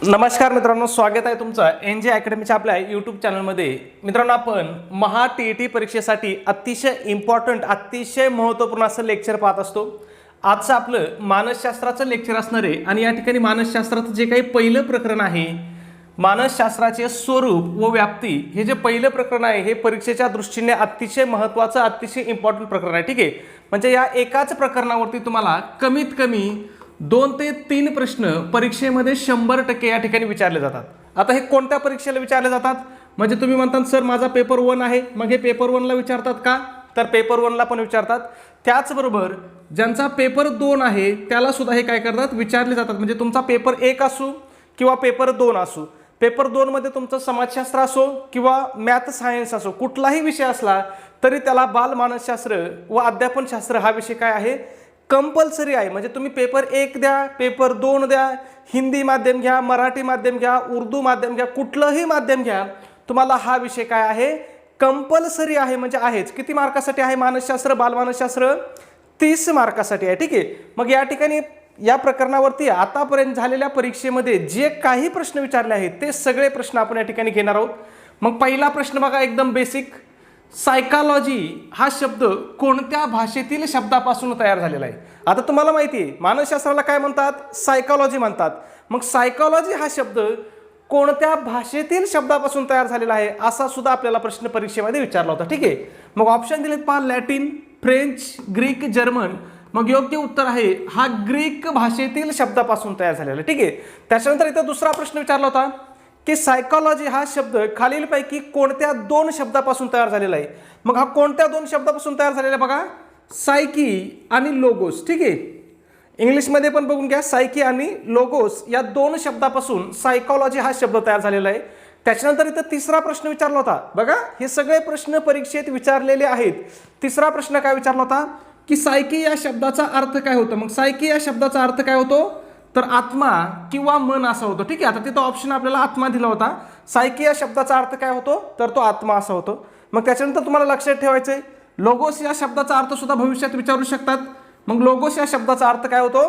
नमस्कार मित्रांनो, स्वागत आहे तुमचं एनजे अकॅडमीच्या आपल्या यूट्यूब चॅनलमध्ये. मित्रांनो, आपण महा टी परीक्षेसाठी अतिशय इम्पॉर्टंट, अतिशय महत्त्वपूर्ण असं लेक्चर पाहत असतो. आजचं आपलं मानसशास्त्राचं लेक्चर असणार आहे आणि या ठिकाणी मानसशास्त्राचं जे काही पहिलं प्रकरण आहे, मानसशास्त्राचे स्वरूप व व्याप्ती, हे जे पहिलं प्रकरण आहे हे परीक्षेच्या दृष्टीने अतिशय महत्त्वाचं, अतिशय इम्पॉर्टंट प्रकरण आहे. ठीक आहे, म्हणजे या एकाच प्रकरणावरती तुम्हाला कमीत कमी 2 ते 3 प्रश्न परीक्षेमध्ये 100% या ठिकाणी विचारले जातात. आता हे कोणत्या परीक्षेला विचारले जातात? म्हणजे तुम्ही म्हणता सर माझा पेपर 1 आहे, मग हे पेपर 1ला विचारतात का? तर पेपर 1ला पण विचारतात. त्याचबरोबर ज्यांचा पेपर 2 आहे त्याला सुद्धा हे काय करतात, विचारले जातात. म्हणजे तुमचा पेपर 1 असो किंवा पेपर 2 असो, पेपर 2 मध्ये तुमचं समाजशास्त्र असो किंवा मॅथ सायन्स असो, कुठलाही विषय असला तरी त्याला बालमानसशास्त्र व अध्यापनशास्त्र हा विषय काय आहे, कंपल्सरी आहे. म्हणजे तुम्ही पेपर 1 द्या, पेपर 2 द्या, हिंदी माध्यम घ्या, मराठी माध्यम घ्या, उर्दू माध्यम घ्या, कुठलंही माध्यम घ्या, तुम्हाला हा विषय काय आहे, कंपल्सरी आहे. म्हणजे आहेच. किती मार्कासाठी आहे मानसशास्त्र, बालमानसशास्त्र? 30 मार्कासाठी आहे. ठीक आहे, मग या ठिकाणी या प्रकरणावरती आतापर्यंत झालेल्या परीक्षेमध्ये जे काही प्रश्न विचारले आहेत ते सगळे प्रश्न आपण या ठिकाणी घेणार आहोत. मग पहिला प्रश्न बघा, एकदम बेसिक. सायकॉलॉजी हा शब्द कोणत्या भाषेतील शब्दापासून तयार झालेला आहे? आता तुम्हाला माहिती आहे मानसशास्त्राला काय म्हणतात, सायकॉलॉजी म्हणतात. मग सायकॉलॉजी हा शब्द कोणत्या भाषेतील शब्दापासून तयार झालेला आहे असा सुद्धा आपल्याला प्रश्न परीक्षेमध्ये विचारला होता. ठीक आहे, मग ऑप्शन दिलेत पहा, लॅटिन, फ्रेंच, ग्रीक, जर्मन. मग योग्य उत्तर आहे हा ग्रीक भाषेतील शब्दापासून तयार झालेला. ठीक आहे, त्याच्यानंतर इथं दुसरा प्रश्न विचारला होता की सायकॉलॉजी हा शब्द खालीलपैकी कोणत्या 2 शब्दापासून तयार झालेला आहे? मग हा कोणत्या 2 शब्दापासून तयार झालेला आहे बघा, सायकी आणि लोगोस. ठीक आहे, इंग्लिशमध्ये पण बघून घ्या, सायकी आणि लोगोस या 2 शब्दापासून सायकॉलॉजी हा शब्द तयार झालेला आहे. त्याच्यानंतर इथं तिसरा प्रश्न विचारला होता बघा, हे सगळे प्रश्न परीक्षेत विचारलेले आहेत. तिसरा प्रश्न काय विचारला होता की सायकी या शब्दाचा अर्थ काय होतो? मग सायकी या शब्दाचा अर्थ काय होतो, तर आत्मा किंवा मन असा होतो. ठीक आहे, आता तिथं ऑप्शन आपल्याला आत्मा दिला होता. सायकी या शब्दाचा अर्थ काय होतो, तर तो आत्मा असा होतो. मग त्याच्यानंतर तुम्हाला लक्षात ठेवायचंय, लोगोस या शब्दाचा अर्थ सुद्धा भविष्यात विचारू शकतात. मग लोगोस या शब्दाचा अर्थ काय होतो,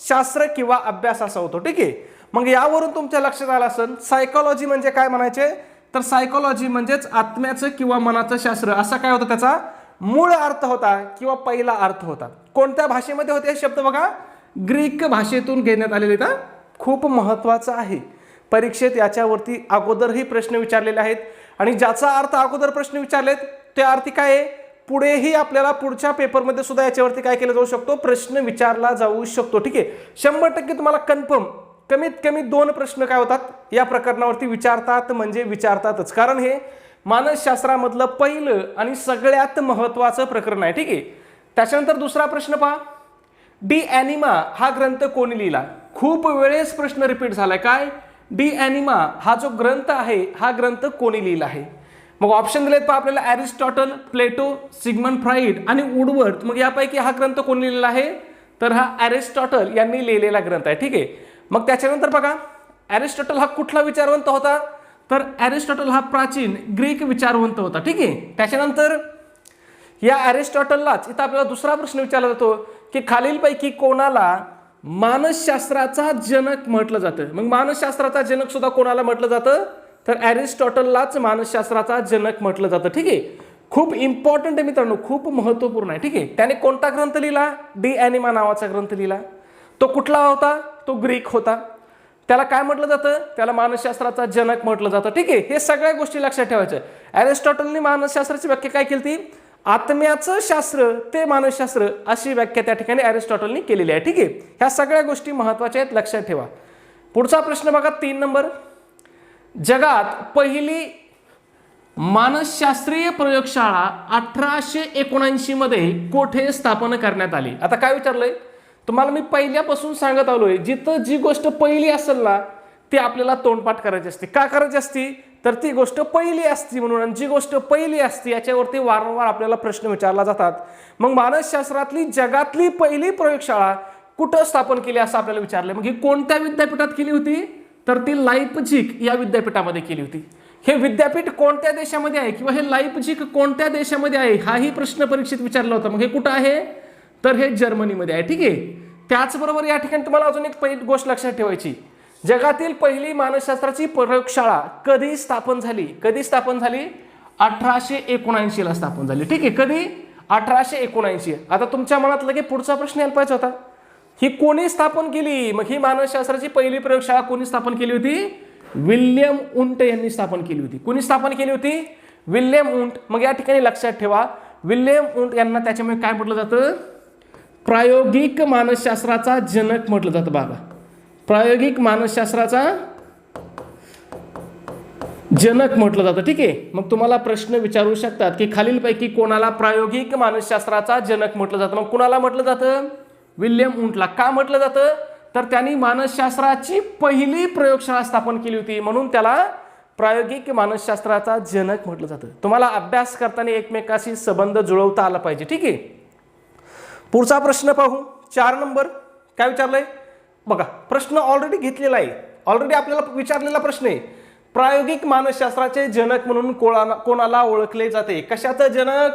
शास्त्र किंवा अभ्यास असा होतो. ठीक आहे, मग यावरून तुमच्या लक्षात आलं असेल सायकॉलॉजी म्हणजे काय म्हणायचे, तर सायकॉलॉजी म्हणजेच आत्म्याचं किंवा मनाचं शास्त्र असा काय होता, त्याचा मूळ अर्थ होता किंवा पहिला अर्थ होता. कोणत्या भाषेमध्ये होते हे शब्द बघा, ग्रीक भाषेतून घेण्यात आलेले. तर खूप महत्त्वाचं आहे, परीक्षेत याच्यावरती अगोदरही प्रश्न विचारलेले आहेत आणि ज्याचा अर्थ अगोदर प्रश्न विचारलेत त्या अर्थी काय आहे, पुढेही आपल्याला पुढच्या पेपरमध्ये सुद्धा याच्यावरती काय केलं जाऊ शकतो, प्रश्न विचारला जाऊ शकतो. ठीक आहे, 100% तुम्हाला कन्फर्म कमीत कमी 2 प्रश्न काय होतात या प्रकरणावरती विचारतात, म्हणजे विचारतातच. कारण हे मानसशास्त्रामधलं पहिलं आणि सगळ्यात महत्त्वाचं प्रकरण आहे. ठीक आहे, त्याच्यानंतर दुसरा प्रश्न पहा, डी ॲनिमा हा ग्रंथ कोणी लिहिला? खूप वेळेस प्रश्न रिपीट झालाय. काय, डी ॲनिमा हा जो ग्रंथ आहे हा ग्रंथ कोणी लिहिला आहे? मग ऑप्शन दिलेत पहा आपल्याला, ॲरिस्टॉटल, प्लेटो, सिग्मंड फ्राईड आणि वुडवर्थ. मग यापैकी हा ग्रंथ कोणी लिहिलेला आहे, तर हा ॲरिस्टॉटल यांनी लिहिलेला ग्रंथ आहे. ठीक आहे, मग त्याच्यानंतर बघा, ॲरिस्टॉटल हा कुठला विचारवंत होता, तर ॲरिस्टॉटल हा प्राचीन ग्रीक विचारवंत होता. ठीक आहे, त्याच्यानंतर या ॲरिस्टॉटललाच इथं आपल्याला दुसरा प्रश्न विचारला जातो की खालीलपैकी कोणाला मानसशास्त्राचा जनक म्हटलं जातं? मग मानसशास्त्राचा जनक सुद्धा कोणाला म्हटलं जातं, तर ॲरिस्टॉटललाच मानसशास्त्राचा जनक म्हटलं जातं. ठीक आहे, खूप इम्पॉर्टंट आहे मित्रांनो, खूप महत्त्वपूर्ण आहे. ठीक आहे, त्याने कोणता ग्रंथ लिहिला, डी ॲनिमा नावाचा ग्रंथ लिहिला. तो कुठला होता, तो ग्रीक होता. त्याला काय म्हटलं जातं, त्याला मानसशास्त्राचा जनक म्हटलं जातं. ठीक आहे, हे सगळ्या गोष्टी लक्षात ठेवायच्या. ॲरिस्टॉटलने मानसशास्त्राची व्याख्या काय केली, आत्म्याचं शास्त्र ते मानसशास्त्र अशी व्याख्या त्या ठिकाणी ॲरिस्टॉटलने केलेली आहे. ठीक आहे, ह्या सगळ्या गोष्टी महत्त्वाच्या आहेत, लक्षात ठेवा. पुढचा प्रश्न बघा, 3 नंबर. जगात पहिली मानसशास्त्रीय प्रयोगशाळा 1879 मध्ये कोठे स्थापन करण्यात आली? आता काय विचारलंय तुम्हाला, मी पहिल्यापासून सांगत आलोय, जिथं जी गोष्ट पहिली असेल ना ती आपल्याला तोंडपाठ करायची असते. का करायची असती, तर ती गोष्ट पहिली असती म्हणून. आणि जी गोष्ट पहिली असती याच्यावरती वारंवार आपल्याला प्रश्न विचारला जातात. मग मानसशास्त्रातली जगातली पहिली प्रयोगशाळा कुठं स्थापन केली असं आपल्याला विचारलं. मग ही कोणत्या विद्यापीठात केली होती, तर ती लाइप्झिग या विद्यापीठामध्ये केली होती. हे विद्यापीठ कोणत्या देशामध्ये आहे किंवा हे लाइप्झिग कोणत्या देशामध्ये आहे हाही प्रश्न परीक्षेत विचारला होता. मग हे कुठं आहे, तर हे जर्मनीमध्ये आहे. ठीक आहे, त्याचबरोबर या ठिकाणी तुम्हाला अजून एक पहिली गोष्ट लक्षात ठेवायची, जगातील पहिली मानसशास्त्राची प्रयोगशाळा कधी स्थापन झाली? कधी स्थापन झाली? 1879 ला स्थापन झाली. ठीक आहे, कधी? 1879. आता तुमच्या मनात लगे पुढचा प्रश्न यायला पाहिजे होता, ही कोणी स्थापन केली? मग ही मानसशास्त्राची पहिली प्रयोगशाळा कोणी स्थापन केली होती? विल्यम उंट यांनी स्थापन केली होती. कोणी स्थापन केली होती? विल्यम उंट. मग या ठिकाणी लक्षात ठेवा, विल्यम उंट यांना त्याच्यामुळे काय म्हटलं जातं? प्रायोगिक मानसशास्त्राचा जनक म्हटलं जातं. बघा, प्रायोगिक मानसशास्त्राचा जनक म्हटलं जातं. ठीक आहे, मग तुम्हाला प्रश्न विचारू शकतात की खालीलपैकी कोणाला प्रायोगिक मानसशास्त्राचा जनक म्हटलं जातं? मग कुणाला म्हटलं जातं? विल्यम उंटला. का म्हटलं जातं? तर त्यांनी मानसशास्त्राची पहिली प्रयोगशाळा स्थापन केली होती, म्हणून त्याला प्रायोगिक मानसशास्त्राचा जनक म्हटलं जातं. तुम्हाला अभ्यास करताना एकमेकाशी संबंध जुळवता आला पाहिजे. ठीक आहे, पुढचा प्रश्न पाहू. 4 नंबर काय विचारलंय बघा. प्रश्न ऑलरेडी घेतलेला आहे, ऑलरेडी आपल्याला विचारलेला प्रश्न आहे. प्रायोगिक मानसशास्त्राचे जनक म्हणून कोणाला ओळखले जाते? कशाचं जनक?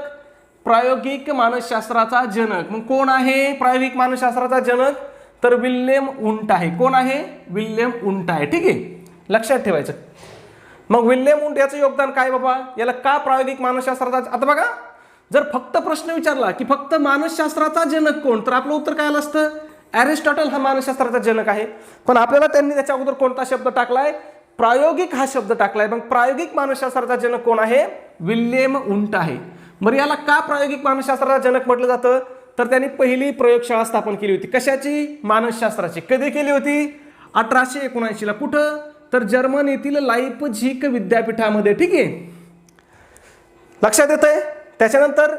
प्रायोगिक मानसशास्त्राचा जनक. मग कोण आहे प्रायोगिक मानसशास्त्राचा जनक? तर विल्यम उंट आहे. कोण आहे? विल्यम उंट आहे. ठीक आहे, लक्षात ठेवायचं. मग विल्यम उंट याचं योगदान काय बाबा? याला का प्रायोगिक मानसशास्त्राचा? आता बघा, जर फक्त प्रश्न विचारला की फक्त मानसशास्त्राचा जनक कोण, तर आपलं उत्तर काय आलं असतं? अरिस्टॉटल हा मानसशास्त्राचा जनक आहे. पण आपल्याला त्यांनी त्याच्या अगोदर कोणता शब्द टाकलाय? प्रायोगिक हा शब्द टाकलाय. मग प्रायोगिक मानसशास्त्राचा जनक कोण आहे? विल्यम उंट आहे. बरं, याला का प्रायोगिक मानसशास्त्राचा जनक म्हटलं जातं? तर त्यांनी पहिली प्रयोगशाळा स्थापन केली होती. कशाची? मानसशास्त्राची. कधी केली होती? 1879 ला. कुठं? तर जर्मनीतील लाइप्झिग विद्यापीठामध्ये. ठीक आहे, लक्षात येतंय. त्याच्यानंतर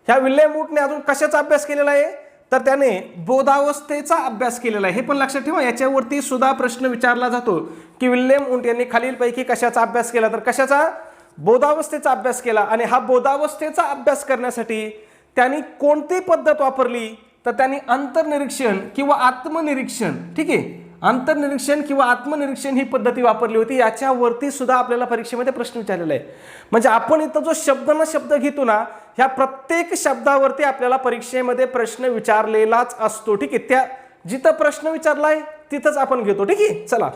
ह्या विल्यम उंटने अजून कशाचा अभ्यास केलेला आहे? तर त्याने बोधावस्थेचा अभ्यास केलेला आहे. हे पण लक्षात ठेवा, याच्यावरती सुद्धा प्रश्न विचारला जातो की विल्यम उंट यांनी खालीलपैकी कशाचा अभ्यास केला? तर कशाचा? बोधावस्थेचा अभ्यास केला. आणि हा बोधावस्थेचा अभ्यास करण्यासाठी त्यांनी कोणती पद्धत वापरली? तर त्यांनी अंतर्निरीक्षण किंवा आत्मनिरीक्षण. ठीक आहे, अंतर्निरीक्षण किंवा आत्मनिरीक्षण ही पद्धती वापरली होती. याच्यावरती सुद्धा आपल्याला परीक्षेमध्ये प्रश्न विचारलेला आहे. म्हणजे आपण इथं जो शब्द ना शब्द घेतो ना, ह्या प्रत्येक शब्दावरती आपल्याला परीक्षेमध्ये प्रश्न विचारलेलाच असतो. ठीक आहे, त्या जिथं प्रश्न विचारलाय तिथंच आपण घेतो. ठीक आहे, चला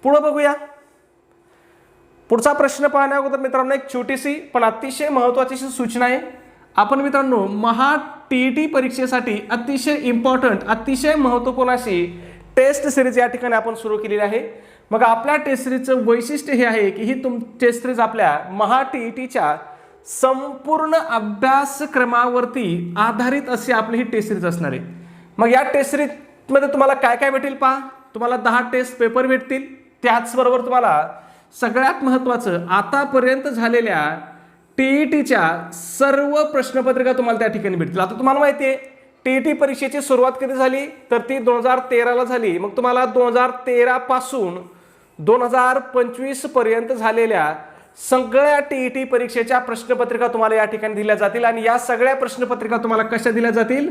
पुढे बघूया. पुढचा प्रश्न पाहण्या अगोदर मित्रांनो एक छोटीशी पण अतिशय महत्त्वाची सूचना आहे. आपण मित्रांनो महा TET परीक्षेसाठी अतिशय इम्पॉर्टंट, अतिशय महत्त्वपूर्ण अशी टेस्ट सिरीज या ठिकाणी आपण सुरू केलेली आहे. मग आपल्या टेस्ट सिरीजचं वैशिष्ट्य हे आहे की ही टेस्ट सिरीज आपल्या महा TETच्या संपूर्ण अभ्यासक्रमावरती आधारित अशी आपली ही टेस्ट सिरीज असणार आहे. मग या टेस्ट सिरीजमध्ये तुम्हाला काय काय भेटेल पहा. तुम्हाला 10 टेस्ट पेपर भेटतील. त्याचबरोबर तुम्हाला सगळ्यात महत्त्वाचं आतापर्यंत झालेल्या TETच्या सर्व प्रश्नपत्रिका तुम्हाला त्या ठिकाणी भेटतील. आता तुम्हाला माहिती आहे TET परीक्षेची सुरुवात कधी झाली? तर ती 2013 ला झाली. मग तुम्हाला 2013 पासून 2025 पर्यंत झालेल्या सगळ्या TET परीक्षेच्या प्रश्नपत्रिका तुम्हाला या ठिकाणी दिल्या जातील. आणि या सगळ्या प्रश्नपत्रिका तुम्हाला कशा दिल्या जातील?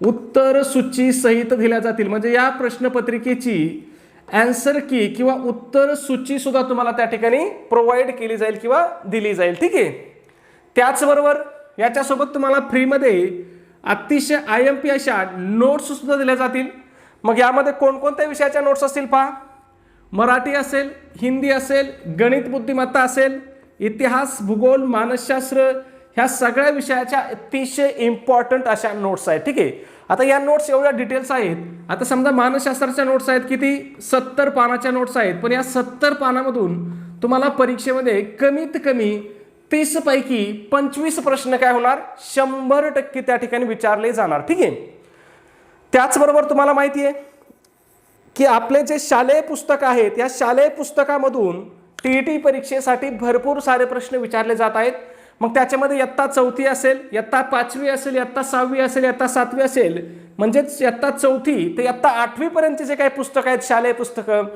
उत्तर सूची सहित दिल्या जातील. म्हणजे या प्रश्नपत्रिकेची आन्सर की किंवा उत्तर सूची सुद्धा तुम्हाला त्या ठिकाणी प्रोव्हाइड केली जाईल किंवा दिली जाईल. ठीक आहे, त्याचबरोबर याच्यासोबत तुम्हाला फ्रीमध्ये अतिशय IMP अशा नोट्स सुद्धा दिल्या जातील. मग यामध्ये कोणकोणत्या विषयाच्या नोट्स असतील पहा. मराठी असेल, हिंदी असेल, गणित बुद्धिमत्ता असेल, इतिहास, भूगोल, मानसशास्त्र, ह्या सगळ्या विषयाच्या अतिशय इम्पॉर्टंट अशा नोट्स आहेत. ठीक आहे, आता या नोट्स एवढ्या डिटेल्स आहेत. आता समजा मानसशास्त्राच्या नोट्स आहेत किती? 70 पानाच्या नोट्स आहेत. पण या 70 पानामधून तुम्हाला परीक्षेमध्ये कमीत कमी 30 पैकी 25 प्रश्न काय होणार? 100% त्या ठिकाणी विचारले जाणार. ठीक आहे, त्याचबरोबर तुम्हाला माहिती आहे की आपले जे शालेय पुस्तक आहेत, या शालेय पुस्तकामधून TET परीक्षेसाठी भरपूर सारे प्रश्न विचारले जात आहेत. मग त्याच्यामध्ये इयत्ता 4थी असेल, इयत्ता 5वी असेल, इयत्ता 6वी असेल, इयत्ता 7वी असेल, म्हणजेच इयत्ता 4थी ते इयत्ता 8वी पर्यंतचे जे काही पुस्तकं आहेत, शालेय पुस्तकं,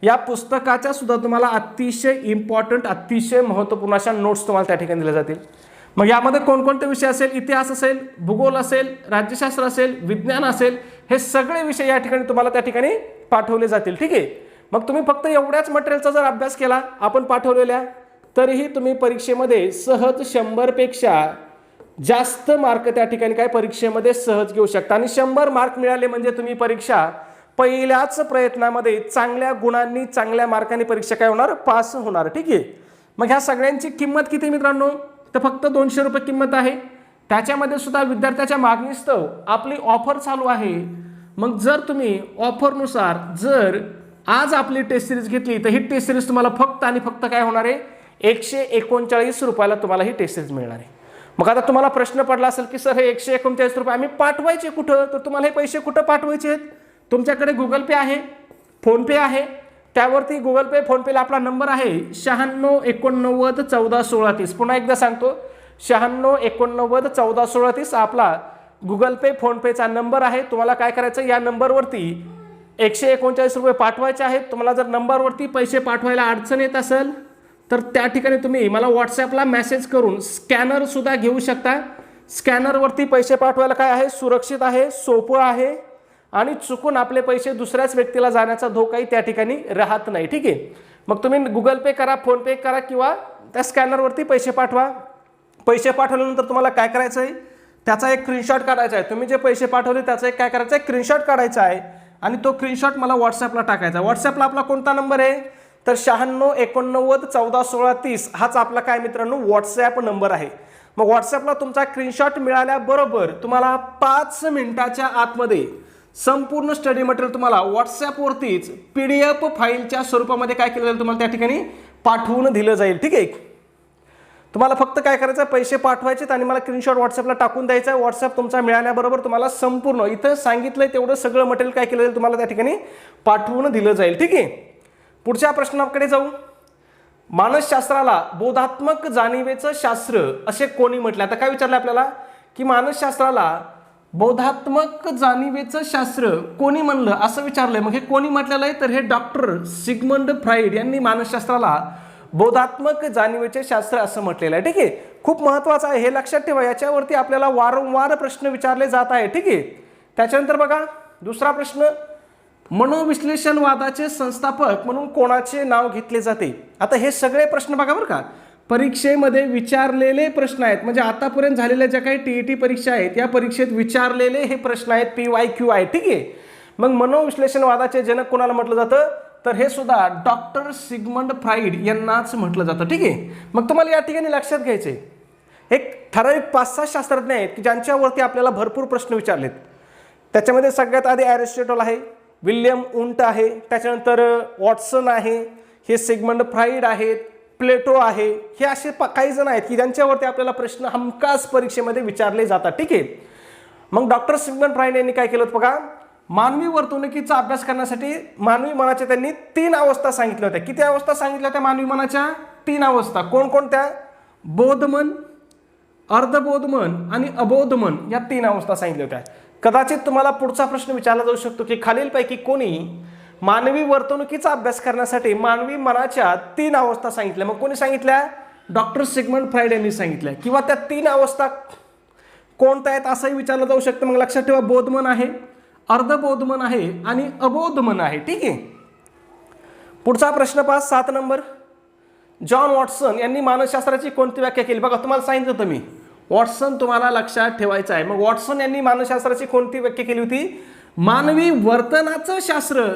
या पुस्तकाच्या सुद्धा तुम्हाला अतिशय इम्पॉर्टंट, अतिशय महत्त्वपूर्ण अशा नोट्स तुम्हाला त्या ठिकाणी दिल्या जातील. मग यामध्ये कोणकोणते विषय असेल? इतिहास असेल, भूगोल असेल, राज्यशास्त्र असेल, विज्ञान असेल, हे सगळे विषय या ठिकाणी तुम्हाला त्या ठिकाणी पाठवले जातील. ठीक आहे, मग तुम्ही फक्त एवढ्याच मटेरियलचा जर अभ्यास केला आपण पाठवलेल्या, तरीही तुम्ही परीक्षेमध्ये सहज 100 पेक्षा जास्त मार्क त्या ठिकाणी काय परीक्षेमध्ये सहज घेऊ शकता. आणि 100 मार्क मिळाले म्हणजे तुम्ही परीक्षा पहिल्याच प्रयत्नामध्ये चांगल्या गुणांनी चांगल्या मार्कांनी परीक्षा काय होणार, पास होणार. ठीक आहे. मग ह्या सगळ्यांची किंमत किती मित्रांनो, तर फक्त 200 रुपये किंमत आहे. त्याच्यामध्ये सुद्धा विद्यार्थ्याच्या मागणीस्तव आपली ऑफर चालू आहे. मग जर तुम्ही ऑफरनुसार जर आज आपली टेस्ट सिरीज घेतली तर ही टेस्ट सिरीज तुम्हाला फक्त आणि फक्त काय होणार आहे, 139 रुपयाला तुम्हाला ही टेस्ट सिरीज मिळणार आहे. मग आता तुम्हाला प्रश्न पडला असेल की सर हे 139 रुपये आम्ही पाठवायचे कुठं, तर तुम्हाला हे पैसे कुठं पाठवायचे आहेत. तुमच्याकडे गुगल पे आहे, फोनपे आहे, त्यावरती गुगल पे फोनपेला आपला नंबर आहे 96 89 14 16 30. पुन्हा एकदा सांगतो, 96 89 14 16 30 आपला गुगल पे फोनपेचा नंबर आहे. तुम्हाला काय करायचं, या नंबरवरती 139 रुपये पाठवायचे आहेत. तुम्हाला जर नंबरवरती पैसे पाठवायला अडचण येत असेल तर त्या ठिकाणी तुम्ही मला व्हॉट्सॲपला मेसेज करून स्कॅनर सुद्धा घेऊ शकता. स्कॅनरवरती पैसे पाठवायला काय आहे, सुरक्षित आहे, सोपं आहे आणि चुकून आपले पैसे दुसऱ्याच व्यक्तीला जाण्याचा धोकाही त्या ठिकाणी राहत नाही. ठीक आहे. मग तुम्ही गुगल पे करा, फोनपे करा किंवा त्या स्कॅनरवरती पैसे पाठवा. पैसे पाठवल्यानंतर तुम्हाला काय करायचं आहे, त्याचा एक स्क्रीनशॉट काढायचा आहे. तुम्ही जे पैसे पाठवले त्याचा एक काय करायचं आहे, स्क्रीनशॉट काढायचा आहे आणि तो स्क्रीनशॉट मला व्हॉट्सॲपला टाकायचा. व्हॉट्सॲपला आपला कोणता नंबर आहे, तर 96 89 14 16 30 हाच आपला काय मित्रांनो व्हॉट्सॲप नंबर आहे. मग व्हॉट्सॲपला तुमचा स्क्रीनशॉट मिळाल्याबरोबर तुम्हाला 5 मिनिटाच्या आतमध्ये संपूर्ण स्टडी मटेरियल तुम्हाला व्हॉट्सॲपवरतीच PDF फाईलच्या स्वरूपामध्ये काय केलं जाईल, तुम्हाला त्या ठिकाणी पाठवून दिलं जाईल. ठीक आहे. तुम्हाला फक्त काय करायचं, पैसे पाठवायचे आणि मला स्क्रीनशॉट व्हॉट्सॲपला टाकून द्यायचा आहे. व्हॉट्सॲप तुमचा मिळाल्याबरोबर तुम्हाला संपूर्ण इथं सांगितलंय तेवढं सगळं मटेरियल काय केलं जाईल, तुम्हाला त्या ठिकाणी पाठवून दिलं जाईल. ठीक आहे. पुढच्या प्रश्नाकडे जाऊ. मानसशास्त्राला बोधात्मक जाणीवेचं शास्त्र असे कोणी म्हटलं. आता काय विचारलं आपल्याला की मानसशास्त्राला बोधात्मक जाणीवेचं शास्त्र कोणी म्हणलं असं विचारलंय. मग हे कोणी म्हटलेलं आहे, तर हे डॉक्टर सिगमंड फ्राईड यांनी मानसशास्त्राला बोधात्मक जाणीवेचे शास्त्र असं म्हटलेलं आहे. ठीक आहे. खूप महत्त्वाचं आहे, हे लक्षात ठेवा. याच्यावरती आपल्याला वारंवार प्रश्न विचारले जात आहे. ठीक आहे. त्याच्यानंतर बघा दुसरा प्रश्न, मनोविश्लेषणवादाचे संस्थापक म्हणून कोणाचे नाव घेतले जाते. आता हे सगळे प्रश्न बघा बरं का, परीक्षेमध्ये विचारलेले प्रश्न आहेत. म्हणजे आतापर्यंत झालेल्या ज्या काही TET परीक्षा आहेत या परीक्षेत विचारलेले हे प्रश्न आहेत, PYQ आहे. ठीक आहे. मग मनोविश्लेषणवादाचे जनक कोणाला म्हटलं जातं, तर हे सुद्धा डॉक्टर सिगमंड फ्राईड यांनाच म्हटलं जातं. ठीक आहे. मग तुम्हाला या ठिकाणी लक्षात घ्यायचे एक ठराविक 5-6 शास्त्रज्ञ आहेत की ज्यांच्यावरती आपल्याला भरपूर प्रश्न विचारलेत. त्याच्यामध्ये सगळ्यात आधी ॲरिस्टॉटल आहे, विल्यम उंट आहे, त्याच्यानंतर वॉटसन आहे, हे सिगमंड फ्राईड आहेत, प्लेटो आहे. हे असे काही जण आहेत की ज्यांच्यावरती आपल्याला प्रश्न हमखास परीक्षेमध्ये विचारले जातात. ठीक आहे. मग डॉक्टर सिगमंड फ्राईड यांनी काय केलं बघा, मानवी वर्तणुकीचा अभ्यास करण्यासाठी मानवी मनाच्या त्यांनी 3 अवस्था सांगितल्या होत्या. किती अवस्था सांगितल्या होत्या मानवी मनाच्या? 3 अवस्था. कोणकोणत्या? बोधमन, अर्धबोधमन आणि अबोधमन या 3 अवस्था सांगितल्या होत्या. कदाचित तुम्हाला पुढचा प्रश्न विचारला जाऊ शकतो की खालीलपैकी कोणी मानवी वर्तणुकीचा अभ्यास करण्यासाठी मानवी मनाच्या 3 अवस्था सांगितल्या. मग कोणी सांगितल्या? डॉक्टर सिगमंड फ्राईड यांनी सांगितल्या. किंवा त्या 3 अवस्था कोणत्या आहेत असंही विचारलं जाऊ शकतं. मग लक्षात ठेवा, बोधमन आहे, अर्धबोधमन आहे आणि अबोधमन आहे. ठीक आहे. पुढचा प्रश्न पहा, 7 नंबर. जॉन वॉटसन यांनी मानसशास्त्राची कोणती व्याख्या केली? बघा तुम्हाला सांगितलं होतं मी, वॉटसन तुम्हाला लक्षात ठेवायचं आहे. मग वॉटसन यांनी मानसशास्त्राची कोणती व्याख्या केली होती? मानवी वर्तनाचं शास्त्र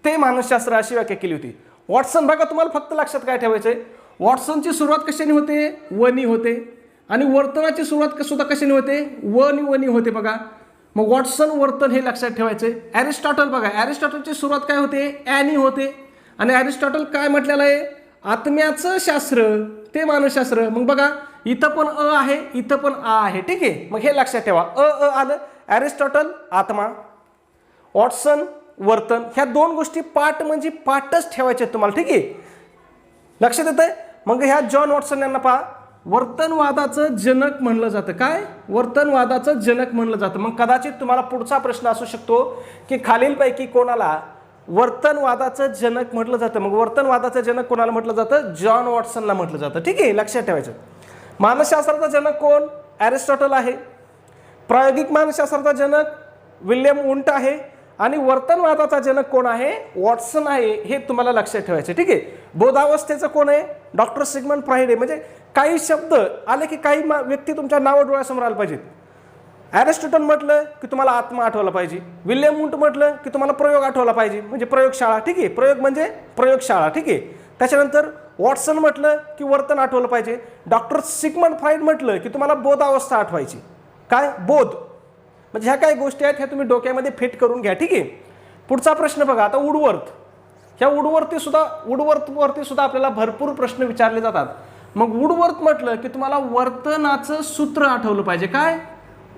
ते मानसशास्त्र अशी व्याख्या केली होती. वॉटसन बघा तुम्हाला फक्त लक्षात काय ठेवायचंय, वॉटसनची सुरुवात कशाने होते? वनी होते. आणि वर्तनाची सुरुवात सुद्धा कशाने होते? वनी होते. बघा मग वॉटसन वर्तन हे लक्षात ठेवायचे. ॲरिस्टॉटल बघा, ॲरिस्टॉटलची सुरुवात काय होते? ॲनी होते. आणि ॲरिस्टॉटल काय म्हटलेलं आहे? आत्म्याचं शास्त्र ते मानसशास्त्र. मग बघा इथं पण अ आहे, इथं पण आ आहे. ठीक आहे. मग हे लक्षात ठेवा, अ आलं. ॲरिस्टॉटल आत्मा, वॉटसन वर्तन. ह्या 2 गोष्टी पाठ म्हणजे पाठच ठेवायचे तुम्हाला. ठीक आहे. लक्षात येत आहे. मग ह्या जॉन वॉटसन यांना पहा, वर्तनवादाचं जनक म्हणलं जातं. काय? वर्तनवादाचं जनक म्हणलं जातं. मग कदाचित तुम्हाला पुढचा प्रश्न असू शकतो की खालीलपैकी कोणाला वर्तनवादाचं जनक म्हटलं जातं? मग वर्तनवादाचं जनक कोणाला म्हटलं जातं? जॉन वॉटसनला म्हटलं जातं. ठीक आहे. लक्षात ठेवायचं. मानसशास्त्राचा जनक कोण? ॲरिस्टॉटल आहे. प्रायोगिक मानसशास्त्राचा जनक विल्यम उंट आहे. आणि वर्तनवादाचा जनक कोण आहे? वॉटसन आहे. हे तुम्हाला लक्षात ठेवायचे. ठीक आहे. बोधावस्थेचं कोण आहे? डॉक्टर सिगमंड फ्राईड आहे. म्हणजे काही शब्द आले की काही व्यक्ती तुमच्या नाव डोळ्यासमोर आले पाहिजेत. ॲरिस्टॉटल म्हटलं की तुम्हाला आत्मा आठवला पाहिजे, विल्यम वुंट म्हटलं की तुम्हाला प्रयोग आठवला पाहिजे, म्हणजे प्रयोगशाळा. ठीक आहे, प्रयोग म्हणजे प्रयोगशाळा. ठीक आहे. त्याच्यानंतर वॉटसन म्हटलं की वर्तन आठवलं पाहिजे. डॉक्टर सिगमंड फ्राईड म्हटलं की तुम्हाला बोधावस्था आठवायची. काय बोध, म्हणजे ह्या काय गोष्टी आहेत ह्या तुम्ही डोक्यामध्ये फिट करून घ्या. ठीक आहे. पुढचा प्रश्न बघा आता वुडवर्थ. ह्या वुडवरती सुद्धा आपल्याला भरपूर प्रश्न विचारले जातात. मग वुडवर्थ म्हटलं की तुम्हाला वर्तनाचं सूत्र आठवलं पाहिजे. काय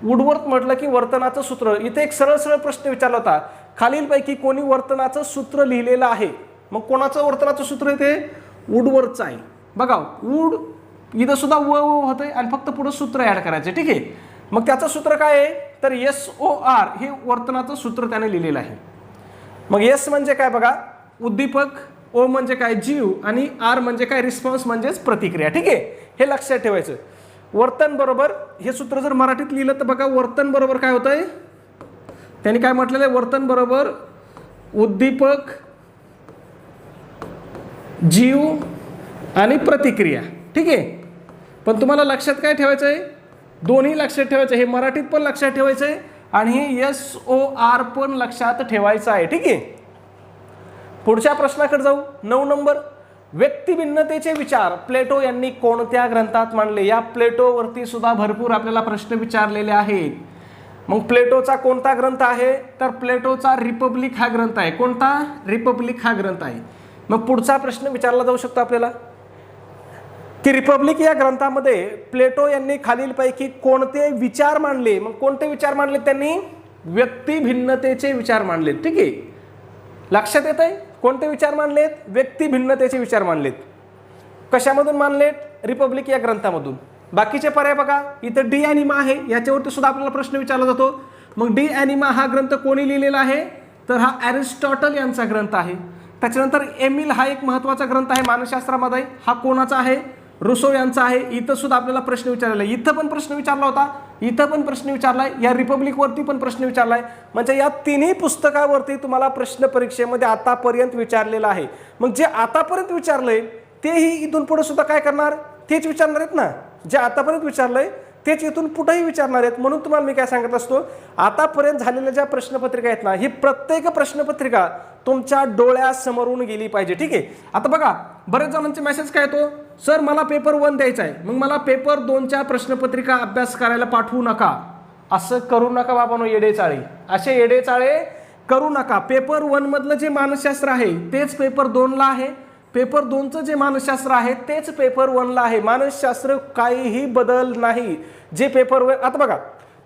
वुडवर्थ म्हटलं की वर्तनाचं सूत्र. इथे एक सरळ सरळ प्रश्न विचारला होता, खालीलपैकी कोणी वर्तनाचं सूत्र लिहिलेलं आहे. मग कोणाचं वर्तनाचं सूत्र आहे ते वुडवर्थचं आहे. बघा वूड इथं सुद्धा व होतंय आणि फक्त पुढे सूत्र ऍड करायचे. ठीक आहे. मग त्याचं सूत्र काय आहे तर SOR हे वर्तनाचं सूत्र त्याने लिहिलेलं आहे. मग S म्हणजे काय बघा उद्दीपक, O म्हणजे काय जीव आणि R म्हणजे काय रिस्पॉन्स म्हणजेच प्रतिक्रिया. ठीक आहे, हे लक्षात ठेवायचं. वर्तन बरोबर हे सूत्र जर मराठीत लिहिलं तर बघा वर्तन बरोबर काय होतंय, त्यांनी काय म्हटलेलं आहे, वर्तन बरोबर उद्दीपक, जीव आणि प्रतिक्रिया. ठीक आहे. पण तुम्हाला लक्षात काय ठेवायचं आहे, दोन्ही लक्षात ठेवायचं. हे मराठीत पण लक्षात ठेवायचं आहे आणि हे SOR पण लक्षात ठेवायचं आहे. ठीक आहे. पुढच्या प्रश्नाकडे जाऊ. 9 नंबर, व्यक्तिभिन्नतेचे विचार प्लेटो यांनी कोणत्या ग्रंथात मांडले. या प्लेटोवरती सुद्धा भरपूर आपल्याला प्रश्न विचारलेले आहेत. मग प्लेटोचा कोणता ग्रंथ आहे तर प्लेटोचा रिपब्लिक हा ग्रंथ आहे. कोणता, रिपब्लिक हा ग्रंथ आहे. मग पुढचा प्रश्न विचारला जाऊ शकतो आपल्याला की रिपब्लिक या ग्रंथामध्ये प्लेटो यांनी खालीलपैकी कोणते विचार मांडले. मग कोणते विचार मांडले त्यांनी, व्यक्तिभिन्नतेचे विचार मांडलेत. ठीक आहे, लक्षात येत आहे. कोणते विचार मांडलेत, व्यक्तिभिन्नतेचे विचार मांडलेत. कशामधून मांडलेत, रिपब्लिक या ग्रंथामधून. बाकीचे पर्याय बघा, इथं डी ॲनिमा आहे, याच्यावरती सुद्धा आपल्याला प्रश्न विचारला जातो. मग डी ॲनिमा हा ग्रंथ कोणी लिहिलेला आहे तर हा ॲरिस्टॉटल यांचा ग्रंथ आहे. त्याच्यानंतर एमिल हा एक महत्त्वाचा ग्रंथ आहे मानसशास्त्रामध्ये, हा कोणाचा आहे, रुसो यांचा आहे. इथं सुद्धा आपल्याला प्रश्न विचारलेला आहे. इथं पण प्रश्न विचारला होता, इथं पण प्रश्न विचारलाय, या रिपब्लिकवरती पण प्रश्न विचारलाय. म्हणजे या तिन्ही पुस्तकावरती तुम्हाला प्रश्न परीक्षेमध्ये आतापर्यंत विचारलेला आहे. मग जे आतापर्यंत विचारलंय तेही इथून पुढे सुद्धा काय करणार, तेच विचारणार आहेत ना. जे आतापर्यंत विचारलंय तेच इथून पुढेही विचारणार आहेत. म्हणून तुम्हाला मी काय सांगत असतो, आतापर्यंत झालेल्या ज्या प्रश्नपत्रिका आहेत ना, ही प्रत्येक प्रश्नपत्रिका तुमच्या डोळ्यासमोरून गेली पाहिजे. ठीक आहे. आता बघा बरेच जणांचे मेसेज काय येतो, सर मला पेपर 1 द्यायचा आहे, मग मला पेपर 2च्या प्रश्नपत्रिका अभ्यास करायला पाठवू नका. असं करू नका बाबांनो, येडेचाळे, असे येडेचाळे करू नका. पेपर 1 मधलं जे मानसशास्त्र आहे तेच पेपर 2ला आहे, पेपर 2चं जे मानसशास्त्र आहे तेच पेपर 1ला आहे. मानसशास्त्र काहीही बदल नाही. जे पेपर 1, आता बघा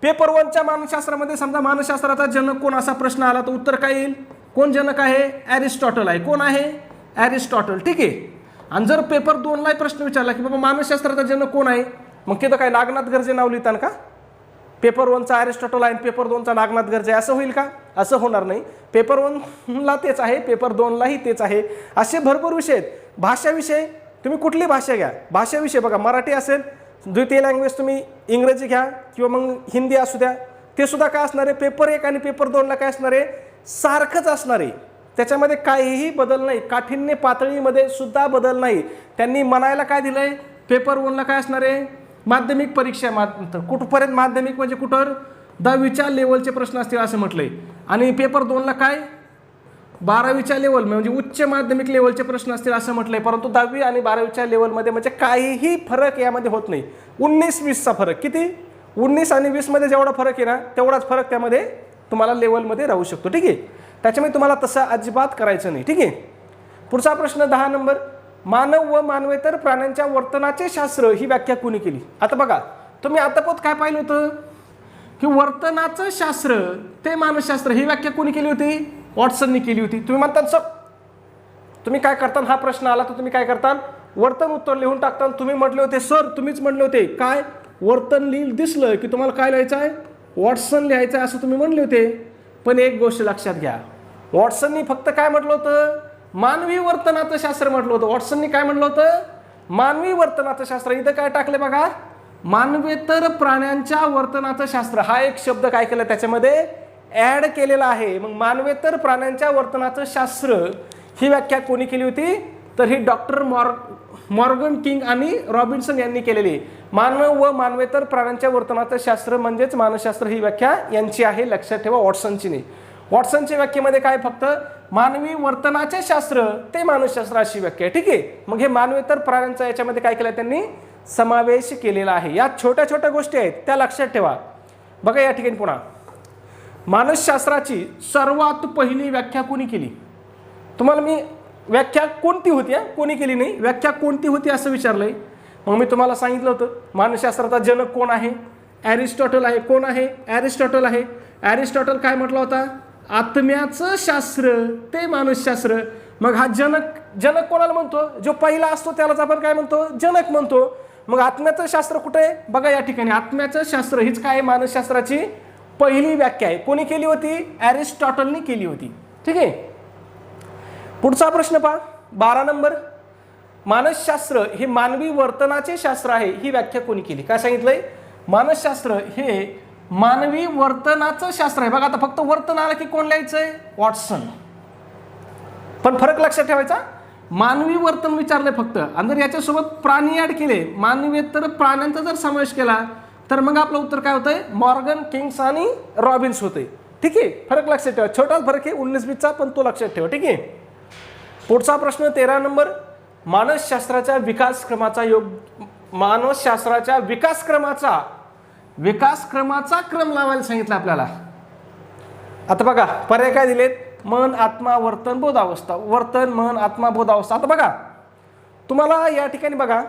पेपर 1च्या मानसशास्त्रामध्ये समजा मानसशास्त्राचा जनक कोण असा प्रश्न आला तर उत्तर काय येईल, कोण जनक आहे, ॲरिस्टॉटल आहे. कोण आहे, ॲरिस्टॉटल. ठीक आहे. आणि जर पेपर 2ला प्रश्न विचारला की बाबा मानसशास्त्राचा जनक कोण आहे, मग तिथं काय नागनाथ गर्जे नाव लिहितान का, पेपर 1चा ॲरिस्टॉटल आहे पेपर 2चा नागनाथ गर्जे, असं होईल का, असं होणार नाही. पेपर 1ला तेच आहे, पेपर 2लाही तेच आहे. असे भरपूर विषय आहेत. भाषाविषय तुम्ही कुठली भाषा घ्या, भाषाविषय बघा मराठी असेल, द्वितीय लँग्वेज तुम्ही इंग्रजी घ्या किंवा मग हिंदी असू द्या, ते सुद्धा काय असणार आहे, पेपर 1 आणि पेपर 2ला काय असणार आहे, सारखंच असणार आहे. त्याच्यामध्ये काहीही बदल नाही, काठिण्य पातळीमध्ये सुद्धा बदल नाही. त्यांनी म्हणायला काय दिलंय, पेपर 1ला काय असणार आहे, माध्यमिक परीक्षा, कुठपर्यंत माध्यमिक म्हणजे कुठं 10वीच्या लेवलचे प्रश्न असतील असं म्हटलंय. आणि पेपर 2ला काय 12वीच्या लेवल म्हणजे उच्च माध्यमिक लेवलचे प्रश्न असतील असं म्हटलंय. परंतु 10वी आणि 12वीच्या लेवलमध्ये म्हणजे काहीही फरक यामध्ये होत नाही. 19-20चा फरक, किती 19 आणि 20 मध्ये जेवढा फरक आहे ना तेवढाच फरक त्यामध्ये तुम्हाला लेवलमध्ये राहू शकतो. ठीक आहे. त्याच्यामुळे तुम्हाला तसं अजिबात करायचं नाही. ठीक आहे. पुढचा प्रश्न 10 नंबर, मानव व मानवेतर प्राण्यांच्या वर्तनाचे शास्त्र ही व्याख्या कोणी केली. आता बघा तुम्ही आतापोत काय पाहिलं होतं की वर्तनाचं शास्त्र ते मानसशास्त्र ही व्याख्या कोणी केली होती, वॉटसननी केली होती. तुम्ही म्हणता सर तुम्ही काय करता, हा प्रश्न आला तर तुम्ही काय करता, वर्तन उत्तर लिहून टाकता. तुम्ही म्हटले होते सर, तुम्हीच म्हटले होते काय, वर्तन दिसलं की तुम्हाला काय लिहायचं आहे, वॉटसन लिहायचं आहे असं तुम्ही म्हणले होते. पण एक गोष्ट लक्षात घ्या, वॉटसननी फक्त काय म्हटलं होतं, मानवी वर्तनाचं शास्त्र म्हटलं होतं. वॉटसननी काय म्हटलं होतं, मानवी वर्तनाचं शास्त्र. इथं काय टाकले बघा, मानवेतर प्राण्यांच्या वर्तनाचं शास्त्र हा एक शब्द काय केलं त्याच्यामध्ये ऍड केलेला आहे. मग मानवेतर प्राण्यांच्या वर्तनाचं शास्त्र ही व्याख्या कोणी केली होती तर ही डॉक्टर मॉर्गन किंग आणि रॉबिन्सन यांनी केलेली आहे. मानव व मानवेतर प्राण्यांच्या वर्तनाचं शास्त्र म्हणजेच मानसशास्त्र ही व्याख्या यांची आहे, लक्षात ठेवा, वॉटसनची नाही. वॉटसनच्या व्याख्येमध्ये काय, फक्त मानवी वर्तनाचे शास्त्र ते मानसशास्त्र अशी व्याख्या आहे. ठीक आहे. मग हे मानवेतर प्राण्यांचा याच्यामध्ये काय केलं, त्यांनी समावेश केलेला आहे. या छोट्या छोट्या गोष्टी आहेत त्या लक्षात ठेवा. बघा या ठिकाणी पुन्हा मानसशास्त्राची सर्वात पहिली व्याख्या कोणी केली, तुम्हाला मी व्याख्या कोणती होती, कोणी केली नाही, व्याख्या कोणती होती असं विचारलंय. मग मी तुम्हाला सांगितलं होतं मानसशास्त्राचा जनक कोण आहे, ॲरिस्टॉटल आहे. कोण आहे, ॲरिस्टॉटल आहे. ॲरिस्टॉटल काय म्हटलं होता, आत्म्याचं शास्त्र ते मानसशास्त्र. मग हा जनक कोणाला म्हणतो, जो पहिला असतो त्यालाच आपण काय म्हणतो, जनक म्हणतो. मग आत्म्याचं शास्त्र कुठे आहे, बघा या ठिकाणी आत्म्याचं शास्त्र हीच काय मानसशास्त्राची पहिली व्याख्या आहे. कोणी केली होती, ॲरिस्टॉटलने केली होती. ठीक आहे. पुढचा प्रश्न पहा, 12 नंबर. मानसशास्त्र हे मानवी वर्तनाचे शास्त्र आहे ही व्याख्या कोणी केली. काय सांगितलंय, मानसशास्त्र हे मानवी वर्तनाचं शास्त्र आहे. बघा आता फक्त वर्तन आलं की कोण लिहायचंय, वॉटसन. पण फरक लक्षात ठेवायचा, मानवी वर्तन विचारलंय फक्त, आणि जर याच्यासोबत प्राणी ऍड केले, मानवेतर प्राण्यांचा जर समावेश केला तर मग आपलं उत्तर काय होतंय, मॉर्गन किंग्स आणि रॉबिन्स होते. ठीक आहे. फरक लक्षात ठेवा, छोटाच फरक आहे 19-20चा, पण तो लक्षात ठेवा. ठीक आहे. पुढचा प्रश्न 13 नंबर. मानसशास्त्राच्या विकासक्रमाचा मानसशास्त्राच्या विकासक्रमाचा क्रम लावायला सांगितलं आपल्याला. आता बघा पर्याय काय दिलेत, मन, आत्मा, वर्तन, बोधावस्था. वर्तन, मन, आत्मा, बोधावस्था. आता बघा तुम्हाला या ठिकाणी बघा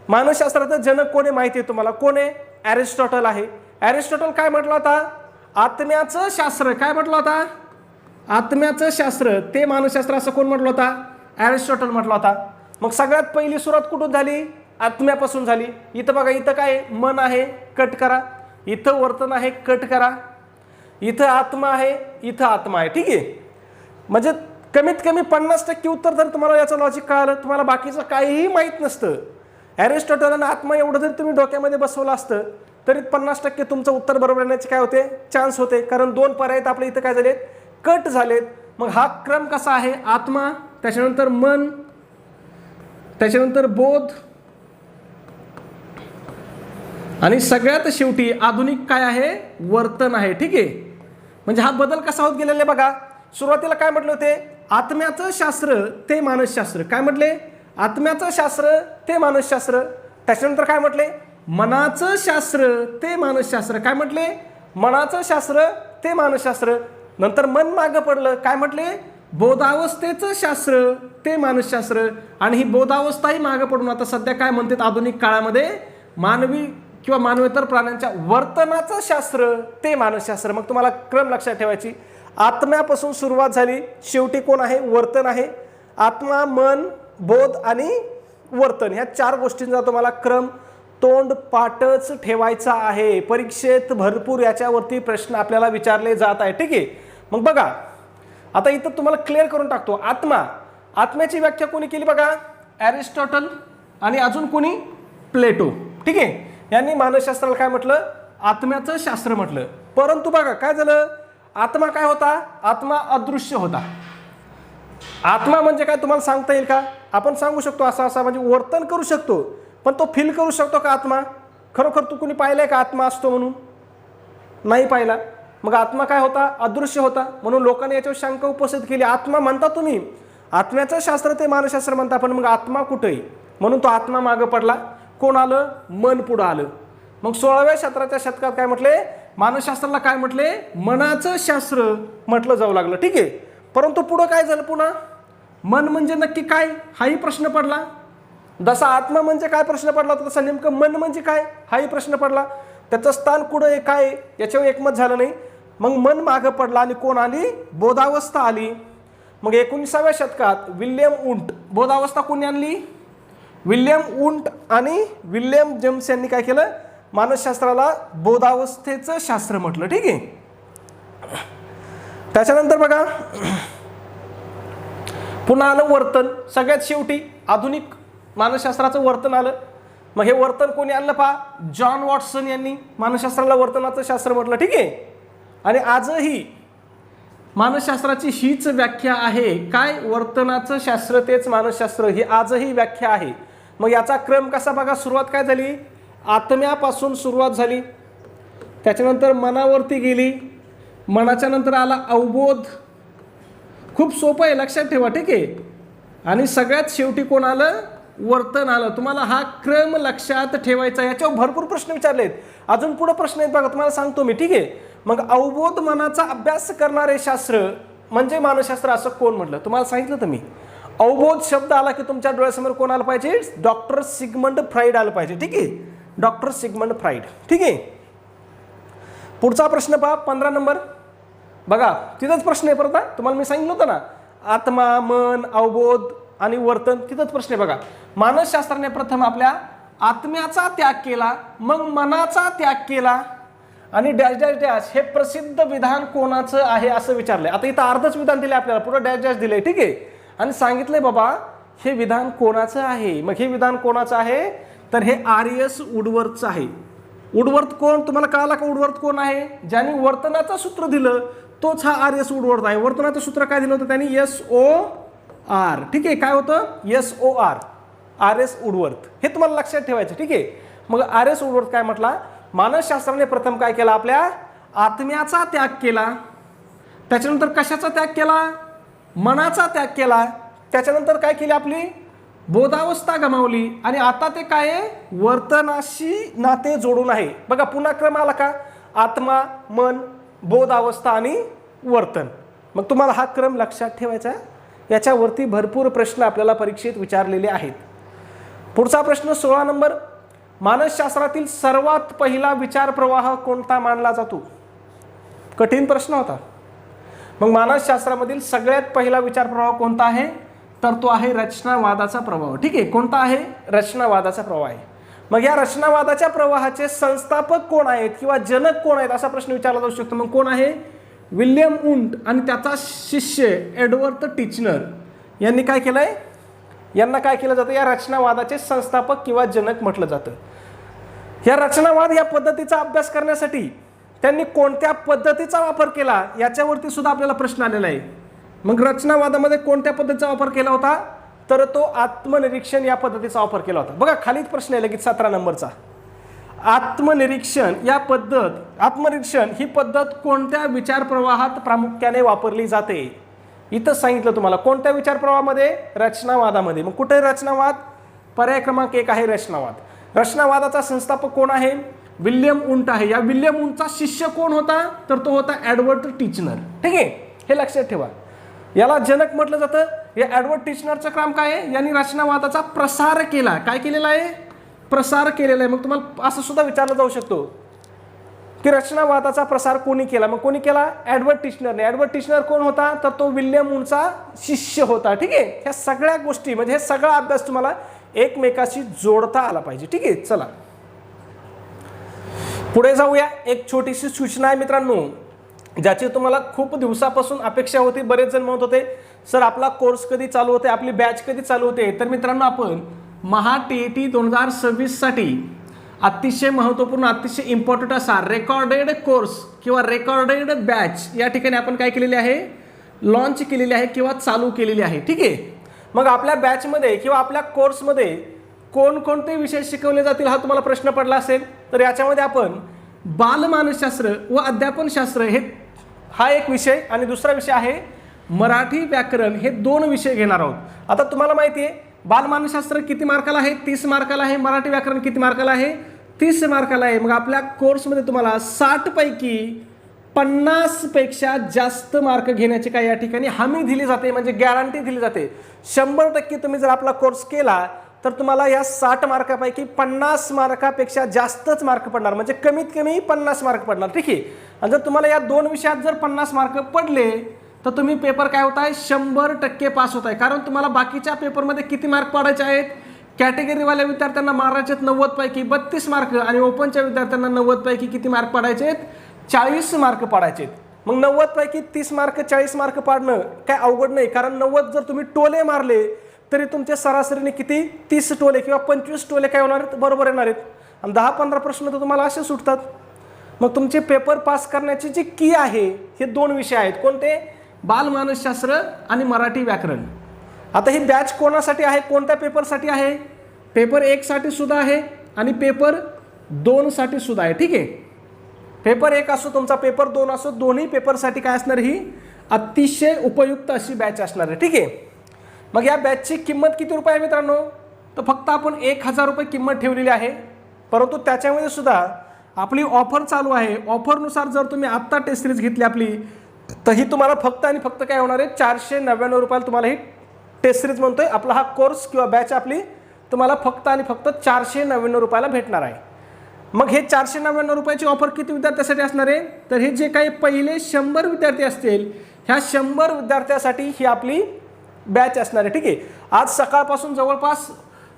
मानसशास्त्राचं जनक कोण आहे माहिती आहे तुम्हाला, कोण आहे, ॲरिस्टॉटल आहे. ॲरिस्टॉटल काय म्हटलं होता, आत्म्याचं शास्त्र. काय म्हटलं होता, आत्म्याचं शास्त्र ते मानसशास्त्र असं कोण म्हटलं होता, ॲरिस्टॉटल म्हटलं होता. मग सगळ्यात पहिली सुरुवात कुठून झाली, आत्म्यापासून झाली. इथं बघा, इथं काय मन आहे, कट करा. इथं वर्तन आहे, कट करा. इथं आत्मा आहे, इथं आत्मा आहे. ठीक आहे. म्हणजे कमीत कमी 50% उत्तर जर तुम्हाला याचं लॉजिक कळालं, तुम्हाला बाकीचं काहीही माहीत नसतं, ॲरिस्टॉटल आणि आत्मा एवढं जर तुम्ही डोक्यामध्ये बसवलं असतं तरी 50% तुमचं उत्तर बरोबर येण्याचे काय होते, चान्स होते. कारण 2 पर्याय आपल्या इथं काय झालेत, कट झालेत. मग हा क्रम कसा आहे, आत्मा, त्याच्यानंतर मन, त्याच्यानंतर बोध, आणि सगळ्यात शेवटी आधुनिक काय आहे, वर्तन आहे. ठीक आहे. म्हणजे हा बदल कसा होत गेलेला आहे बघा. सुरुवातीला काय म्हटले होते, आत्म्याचं शास्त्र ते मानसशास्त्र. काय म्हटले, आत्म्याचं शास्त्र ते मानसशास्त्र. त्याच्यानंतर काय म्हटले, मनाचं शास्त्र ते मानसशास्त्र. काय म्हटले, मनाचं शास्त्र ते मानसशास्त्र. नंतर मन मागं पडलं, काय म्हटले, बोधावस्थेचं शास्त्र ते मानसशास्त्र. आणि ही बोधावस्थाही मागं पडून आता सध्या काय म्हणतात आधुनिक काळामध्ये, मानवी किंवा मानवेतर प्राण्यांच्या वर्तनाचं शास्त्र ते मानसशास्त्र. मग तुम्हाला क्रम लक्षात ठेवायची, आत्म्यापासून सुरुवात झाली, शेवटी कोण आहे, वर्तन आहे. आत्मा, मन, बोध आणि वर्तन ह्या 4 गोष्टींचा तुम्हाला क्रम तोंड पाठच ठेवायचा आहे. परीक्षेत भरपूर याच्यावरती प्रश्न आपल्याला विचारले जात आहे. ठीक आहे. मग बघा आता इथं तुम्हाला क्लिअर करून टाकतो. आत्म्याची व्याख्या कोणी केली बघा, ॲरिस्टॉटल आणि अजून कोणी, प्लेटो. ठीक आहे. यांनी मानसशास्त्राला काय म्हटलं, आत्म्याचं शास्त्र म्हटलं. परंतु बघा काय झालं, आत्मा काय होता, आत्मा अदृश्य होता. आत्मा म्हणजे काय तुम्हाला सांगता येईल का, आपण सांगू शकतो असं असं, म्हणजे वर्तन करू शकतो, पण तो फील करू शकतो का आत्मा, खरोखर तू कुणी पाहिलंय का आत्मा असतो म्हणून, नाही पाहिला. मग आत्मा काय होता, अदृश्य होता. म्हणून लोकांनी याच्यावर शंका उपस्थित केली, आत्मा म्हणता तुम्ही, आत्म्याचं शास्त्र ते मानसशास्त्र म्हणता, पण मग आत्मा कुठे आहे. म्हणून तो आत्मा मागं पडला. कोण आलं, मन पुढं आलं. मग 16व्या शतकात काय म्हटले, मानसशास्त्राला काय म्हटले, मनाचं शास्त्र म्हटलं जाऊ लागलं. ठीक आहे. परंतु पुढं काय झालं, पुन्हा मन म्हणजे नक्की काय हाही प्रश्न पडला. जसा आत्मा म्हणजे काय प्रश्न पडला होता, तसा नेमकं मन म्हणजे काय हाही प्रश्न पडला. त्याचं स्थान कुठं आहे काय याच्यावर एकमत झालं नाही. मग मन मागं पडला आणि कोण आली, बोधावस्था आली. मग 19व्या शतकात विल्यम वुंट, बोधावस्था कोणी आणली, विल्यम वुंट आणि विल्यम जेम्स यांनी काय केलं, मानसशास्त्राला बोधावस्थेचं शास्त्र म्हटलं. ठीक आहे. त्याच्यानंतर बघा पुन्हा आलं वर्तन. सगळ्यात शेवटी आधुनिक मानसशास्त्राचं वर्तन आलं. मग हे वर्तन कोणी आणलं पहा, जॉन वॉटसन यांनी मानसशास्त्राला वर्तनाचं शास्त्र म्हटलं. ठीक आहे. आणि आजही मानसशास्त्राची हीच व्याख्या आहे काय? वर्तनाचं शास्त्र तेच मानसशास्त्र, ही आजही व्याख्या आहे. मग याचा क्रम कसा बघा, सुरुवात काय झाली? आत्म्यापासून सुरुवात झाली, त्याच्यानंतर मनावरती गेली, मनाच्या नंतर आला अवबोध. खूप सोपं आहे, लक्षात ठेवा, ठीक आहे. आणि सगळ्यात शेवटी कोण आलं? वर्तन आलं. तुम्हाला हा क्रम लक्षात ठेवायचा. याच्यावर भरपूर प्रश्न विचारलेत, अजून पुढे प्रश्न आहेत बघा, तुम्हाला सांगतो मी, ठीक आहे. मग अवबोध मनाचा अभ्यास करणारे शास्त्र म्हणजे मानसशास्त्र असं कोण म्हटलं? तुम्हाला सांगितलं तर मी. अवबोध शब्द आला की तुमच्या डोळ्यासमोर कोण आलं पाहिजे? डॉक्टर सिगमंड फ्राईड आलं पाहिजे, ठीक आहे. डॉक्टर सिगमंड फ्राईड, ठीक आहे. पुढचा प्रश्न पहा, 15 नंबर बघा, तिथंच प्रश्न आहे परत. तुम्हाला मी सांगितलं होतं ना, आत्मा, मन, अवबोध आणि वर्तन, तिथंच प्रश्न आहे बघा. मानसशास्त्राने प्रथम आपल्या आत्म्याचा त्याग केला, मग मनाचा त्याग केला आणि डॅश डॅश डॅश हे प्रसिद्ध विधान कोणाचं आहे असं विचारलंय. आता इथं अर्धच विधान दिले आपल्याला, पुढं डॅश डॅश दिलंय, ठीक आहे. आणि सांगितलंय बाबा हे विधान कोणाचं आहे. मग हे विधान कोणाचं आहे? तर हे आर.एस. वुडवर्थचं आहे. वुडवर्थ कोण? तुम्हाला कळाला का वुडवर्थ कोण आहे? ज्यांनी वर्तनाचं सूत्र दिलं तोच हा आर.एस. वुडवर्थ आहे. वर्तनाचं सूत्र काय दिलं होतं त्यांनी? SOR, ठीक आहे. काय होतं? SOR, RS. वुडवर्थ. हे तुम्हाला लक्षात ठेवायचं, ठीक आहे. मग आर.एस. वुडवर्थ काय म्हटला? मानसशास्त्राने प्रथम काय केला? आपल्या आत्म्याचा त्याग केला, त्याच्यानंतर कशाचा त्याग केला? मनाचा त्याग केला, त्याच्यानंतर काय केली? आपली बोधावस्था गमावली आणि आता ते काय आहे? वर्तनाशी नाते जोडून आहे. बघा पुन्हा क्रम आला का? आत्मा, मन, बोधावस्था आणि वर्तन. मग तुम्हाला हा क्रम लक्षात ठेवायचा. याच्यावरती भरपूर प्रश्न आपल्याला परीक्षेत विचारलेले आहेत. पुढचा प्रश्न 16 नंबर, मानसशास्त्रातील सर्वात पहिला विचार प्रवाह कोणता मानला जातो? कठीण प्रश्न होता. मग मानसशास्त्रामधील सगळ्यात पहिला विचार प्रवाह कोणता आहे? तर तो आहे रचनावादाचा प्रवाह, ठीक आहे. कोणता आहे? रचनावादाचा प्रवाह आहे. मग या रचनावादाच्या प्रवाहाचे संस्थापक कोण आहेत किंवा जनक कोण आहेत असा प्रश्न विचारला जाऊ शकतो. मग कोण आहे? विल्यम वुंट आणि त्याचा शिष्य एडवर्ड टिचनर यांनी काय केलंय? यांना काय केलं जातं? या रचनावादाचे संस्थापक किंवा जनक म्हटलं जातं. या रचनावाद या पद्धतीचा अभ्यास करण्यासाठी त्यांनी कोणत्या पद्धतीचा वापर केला याच्यावरती सुद्धा आपल्याला प्रश्न आलेला आहे. मग रचनावादामध्ये कोणत्या पद्धतीचा वापर केला होता? तर तो आत्मनिरीक्षण या पद्धतीचा वापर केला होता. बघा खालीच प्रश्न आहे लगेच 17 नंबरचा. आत्मनिरीक्षण या पद्धत, आत्मनिरीक्षण ही पद्धत कोणत्या विचार प्रवाहात प्रामुख्याने वापरली जाते? इथं सांगितलं तुम्हाला कोणत्या विचार प्रवाहामध्ये? रचनावादामध्ये. मग कुठे रचनावाद? पर्याय क्रमांक 1 आहे रचनावाद. रचनावादाचा संस्थापक कोण आहे? विल्यम वुंट आहे. या विल्यम वुंटचा शिष्य कोण होता? तर तो होता एडवर्ड टिचनर, ठीक आहे. हे लक्षात ठेवा. याला जनक म्हटलं जातं. या एडवर्ड टिचनरचं काम काय आहे? यांनी रचनावादाचा प्रसार केला. काय केलेला आहे? प्रसार केलेला आहे. मग तुम्हाला असं सुद्धा विचारलं जाऊ शकतो की रचनावादाचा प्रसार कोणी केला? मग कोणी केला? एडवर्ड टिचनरने. एडवर्ड टिचनर कोण होता? तर तो विल्यम वुंटचा शिष्य होता, ठीक आहे. ह्या सगळ्या गोष्टी म्हणजे हे सगळा अभ्यास तुम्हाला एकमेकाशी जोडता आला पाहिजे, ठीक आहे. चला पुढे जाऊया. एक छोटीशी सूचना आहे मित्रांनो, ज्याची तुम्हाला खूप दिवसापासून अपेक्षा होती. बरेच जण म्हणत होते सर आपला कोर्स कधी चालू होते, आपली बॅच कधी चालू होते. तर मित्रांनो आपण महा-TET 2026 साठी अतिशय महत्त्वपूर्ण, अतिशय इम्पॉर्टंट असा रेकॉर्डेड कोर्स किंवा रेकॉर्डेड बॅच या ठिकाणी आपण काय केलेली आहे? लॉन्च केलेली आहे किंवा चालू केलेली आहे, ठीक आहे. मग आपल्या बॅचमध्ये किंवा आपल्या कोर्समध्ये कोणकोणते विषय शिकवले जातील हा तुम्हाला प्रश्न पडला असेल. तर याच्यामध्ये आपण बालमानसशास्त्र व अध्यापनशास्त्र हा एक विषय आणि दुसरा विषय आहे मराठी व्याकरण, हे 2 विषय घेणार आहोत. आता तुम्हाला माहिती आहे बालमानसशास्त्र किती मार्काला आहे? 30 मार्काला आहे. मराठी व्याकरण किती मार्काला आहे? 30 मार्काला आहे. मग आपल्या कोर्समध्ये तुम्हाला 60 पैकी 50 पेक्षा जास्त मार्क घेण्याची काय या ठिकाणी हमी दिली जाते, म्हणजे गॅरंटी दिली जाते. 100% तुम्ही जर आपला कोर्स केला तर तुम्हाला या 60 मार्कापैकी 50 मार्कापेक्षा जास्तच मार्क पडणार, म्हणजे कमीत कमी 50 मार्क पडणार, ठीक आहे. आणि जर तुम्हाला या 2 विषयात जर 50 मार्क पडले तर तुम्ही पेपर काय होत आहे? 100% पास होत आहे. कारण तुम्हाला बाकीच्या पेपरमध्ये किती मार्क पाडायचे आहेत? कॅटेगरीवाल्या विद्यार्थ्यांना मारायचे आहेत 90 पैकी 32 मार्क आणि ओपनच्या विद्यार्थ्यांना 90 पैकी किती मार्क पाडायचे आहेत? 40 मार्क पाडायचे आहेत. मग 90 पैकी 30 मार्क 40 मार्क पाडणं काय अवघड नाही. कारण 90 जर तुम्ही टोले मारले तरी तुमचे सरासरीने किती? 30 टोले किंवा 25 टोले काय होणार आहेत? बरोबर येणार आहेत. आणि 10-15 प्रश्न तर तुम्हाला असे सुटतात. मग तुमचे पेपर पास करण्याची जी की आहे हे 2 विषय आहेत. कोणते? बालमानसशास्त्र आणि मराठी व्याकरण. आता ही बॅच कोणासाठी आहे, कोणत्या पेपरसाठी आहे? पेपर 1 साठी सुद्धा आहे आणि पेपर 2 साठी सुद्धा आहे. ठीक आहे, पेपर 1 असो तुमचा पेपर 2 असो, दोन्ही पेपरसाठी काय असणार, ही अतिशय उपयुक्त अशी बॅच असणार आहे. ठीक आहे, मग या बॅचची किंमत किती रुपये आहे मित्रांनो? तर फक्त आपण 1000 रुपये किंमत ठेवलेली आहे. परंतु त्याच्यामध्ये सुद्धा आपली ऑफर चालू आहे. ऑफरनुसार जर तुम्ही आत्ता टेस्ट सिरीज घेतली आपली, तर ही तुम्हाला फक्त आणि फक्त काय होणार आहे, 499 रुपयाला तुम्हाला ही टेस्ट सिरीज म्हणतोय आपला हा कोर्स किंवा बॅच आपली तुम्हाला फक्त आणि फक्त 499 रुपयाला भेटणार आहे. मग हे 499 रुपयाची ऑफर किती विद्यार्थ्यांसाठी असणार आहे? तर हे जे काही पहिले 100 विद्यार्थी असतील, ह्या 100 विद्यार्थ्यांसाठी ही आपली बॅच असणार आहे. ठीक आहे, आज सकाळपासून जवळपास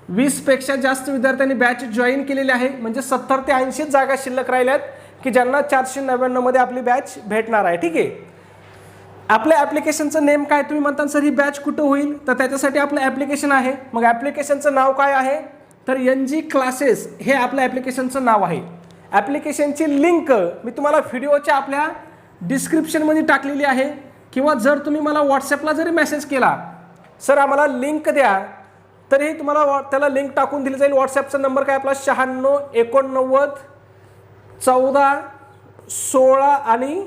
20 पेक्षा जास्त विद्यार्थ्यांनी बॅच जॉईन केलेली आहे. म्हणजे 70 ते 80 जागा शिल्लक राहिल्यात की ज्यांना 499 मध्ये आपली बॅच भेटणार आहे. ठीक आहे, आपल्या ॲप्लिकेशनचं नेम काय? तुम्ही म्हणता सर ही बॅच कुठं होईल? तर त्याच्यासाठी आपलं ॲप्लिकेशन आहे. मग ॲप्लिकेशनचं नाव काय आहे? तर NG क्लासेस हे आपल्या ॲप्लिकेशनचं नाव आहे. ॲप्लिकेशनची लिंक मी तुम्हाला व्हिडिओच्या आपल्या डिस्क्रिप्शनमध्ये टाकलेली आहे, किंवा जर तुम्ही मला व्हॉट्सॲपला जरी मेसेज केला सर आम्हाला लिंक द्या, तरीही तुम्हाला त्याला लिंक टाकून दिली जाईल. व्हॉट्सॲपचा नंबर काय आपला 96 89 14 16 आणि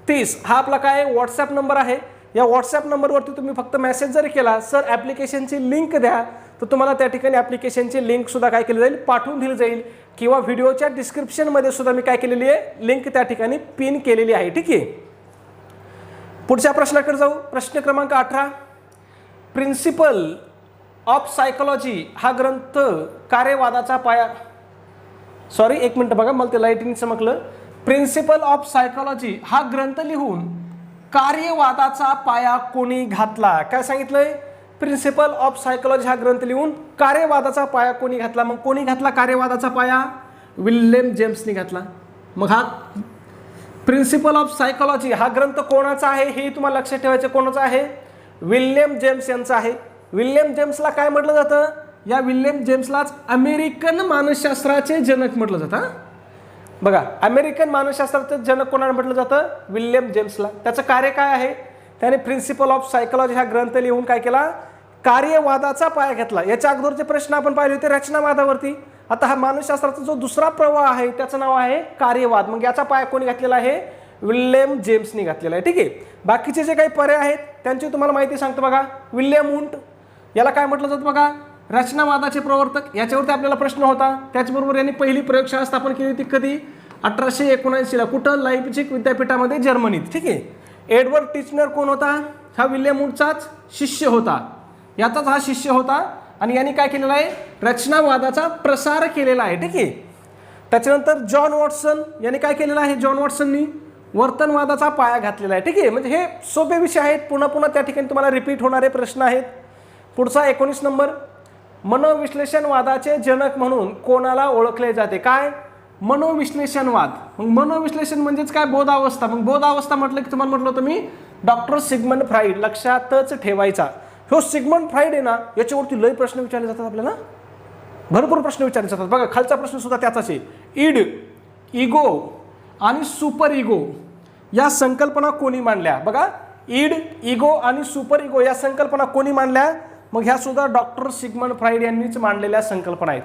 30 हा आपला काय व्हॉट्सॲप नंबर आहे. या व्हॉट्सॲप नंबरवरती तुम्ही फक्त मेसेज जरी केला सर ॲप्लिकेशनची लिंक द्या, तर तुम्हाला त्या ठिकाणी ॲप्लिकेशनची लिंकसुद्धा काय केली जाईल, पाठवून दिली जाईल. किंवा व्हिडिओच्या डिस्क्रिप्शनमध्ये सुद्धा मी काय केलेली आहे, लिंक त्या ठिकाणी पिन केलेली आहे. ठीक आहे, पुढच्या प्रश्नाकडे जाऊ. प्रश्न क्रमांक 18, प्रिन्सिपल ऑफ सायकोलॉजी हा ग्रंथ कार्यवादाचा पाया, सॉरी एक मिनटं बघा मला ते लाईटिंग चमकलं. प्रिन्सिपल ऑफ सायकोलॉजी हा ग्रंथ लिहून कार्यवादाचा पाया कोणी घातला? काय सांगितलंय? प्रिन्सिपल ऑफ सायकोलॉजी हा ग्रंथ लिहून कार्यवादाचा पाया कोणी घातला? मग कोणी घातला कार्यवादाचा पाया? विल्यम जेम्सनी घातला. मग हा प्रिन्सिपल ऑफ सायकोलॉजी हा ग्रंथ कोणाचा आहे हे तुम्हाला लक्षात ठेवायचं. कोणाचा आहे? विल्यम जेम्स यांचा आहे. विल्यम जेम्सला काय म्हटलं जातं? या विल्यम जेम्सलाच अमेरिकन मानसशास्त्राचे जनक म्हटलं जातं. बघा, अमेरिकन मानसशास्त्राचं जनक कोणाला म्हटलं जातं? विल्यम जेम्सला. त्याचं कार्य काय आहे? त्याने प्रिन्सिपल ऑफ सायकोलॉजी हा ग्रंथ लिहून काय केला? कार्यवादाचा पाया घेतला. याच्या अगोदरचे प्रश्न आपण पाहिले होते रचनावादावरती. आता हा मानसशास्त्राचा जो दुसरा प्रवाह आहे त्याचं नाव आहे कार्यवाद. मग याचा पाया कोणी घातलेला आहे? विल्यम जेम्सनी घातलेला आहे. ठीक आहे, बाकीचे जे काही पर्याय आहेत त्यांची तुम्हाला माहिती सांगतो बघा. विल्यम वुंट याला काय म्हटलं जातं बघा? रचनावादाचे प्रवर्तक. याच्यावरती आपल्याला प्रश्न होता. त्याचबरोबर यांनी पहिली प्रयोगशाळा स्थापन केली होती कधी? 1879ला. कुठं? लाइप्झिग विद्यापीठामध्ये, जर्मनीत. ठीक आहे, एडवर्ड टिचनर कोण होता? हा विल्यम वुंटचाच शिष्य होता, याचाच हा शिष्य होता. आणि यांनी काय केलेलं आहे? रचनावादाचा प्रसार केलेला आहे. ठीक आहे, त्याच्यानंतर जॉन वॉटसन यांनी काय केलेलं आहे? जॉन वॉटसननी वर्तनवादाचा पाया घातलेला आहे. ठीक आहे, म्हणजे हे सोपे विषय आहेत. पुन्हा पुन्हा त्या ठिकाणी तुम्हाला रिपीट होणारे प्रश्न आहेत. पुढचा 19 नंबर, मनोविश्लेषणवादाचे जनक म्हणून कोणाला ओळखले जाते? काय? मनोविश्लेषणवाद. मग मनोविश्लेषण म्हणजेच काय? बोधावस्था. मग बोधावस्था म्हटलं की तुम्हाला म्हटलं होतं मी डॉक्टर सिगमंड फ्राईड. लक्षातच ठेवायचा. हो सिगमंड फ्राईड आहे ना, याच्यावरती लय प्रश्न विचारले जातात आपल्याला, भरपूर प्रश्न विचारले जातात. बघा खालचा प्रश्न सुद्धा त्याचाच आहे. इड, इगो आणि सुपर इगो या संकल्पना कोणी मांडल्या? बघा, इड, इगो आणि सुपर इगो या संकल्पना कोणी मांडल्या? मग ह्या सुद्धा डॉक्टर सिगमंड फ्राईड यांनीच मांडलेल्या संकल्पना आहेत.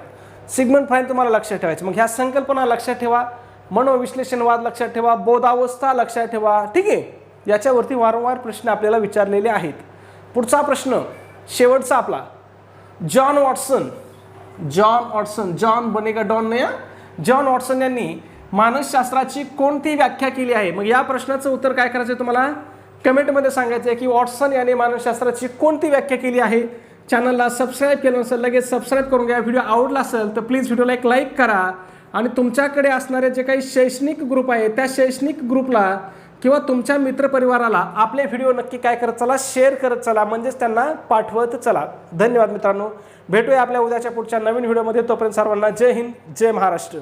सिगमंड फ्राईड तुम्हाला लक्षात ठेवायचं. मग ह्या संकल्पना लक्षात ठेवा, मनोविश्लेषणवाद लक्षात ठेवा, बोधावस्था लक्षात ठेवा. ठीक आहे, याच्यावरती वारंवार प्रश्न आपल्याला विचारलेले आहेत. पुढचा प्रश्न शेवटचा आपला, John Watson. John Watson, John बनेगा डॉन नाही. जॉन वॉटसन यांनी मानसशास्त्राची कोणती व्याख्या केली आहे? मग या प्रश्नाचं उत्तर काय करायचं आहे तुम्हाला? कमेंटमध्ये सांगायचं आहे की वॉटसन याने मानसशास्त्राची कोणती व्याख्या केली आहे. चॅनलला सबस्क्राईब केलं नसेल लगेच सबस्क्राईब करून घ्या. व्हिडिओ आवडला असेल तर प्लीज व्हिडिओला एक लाईक करा. आणि तुमच्याकडे असणारे जे काही शैक्षणिक ग्रुप आहे त्या शैक्षणिक ग्रुपला किंवा तुमच्या मित्रपरिवाराला आपले व्हिडिओ नक्की काय करत चला, शेअर करत चला, म्हणजेच त्यांना पाठवत चला. धन्यवाद मित्रांनो, भेटूया आपल्या उद्याच्या पुढच्या नवीन व्हिडिओमध्ये. तोपर्यंत सर्वांना जय हिंद, जय महाराष्ट्र.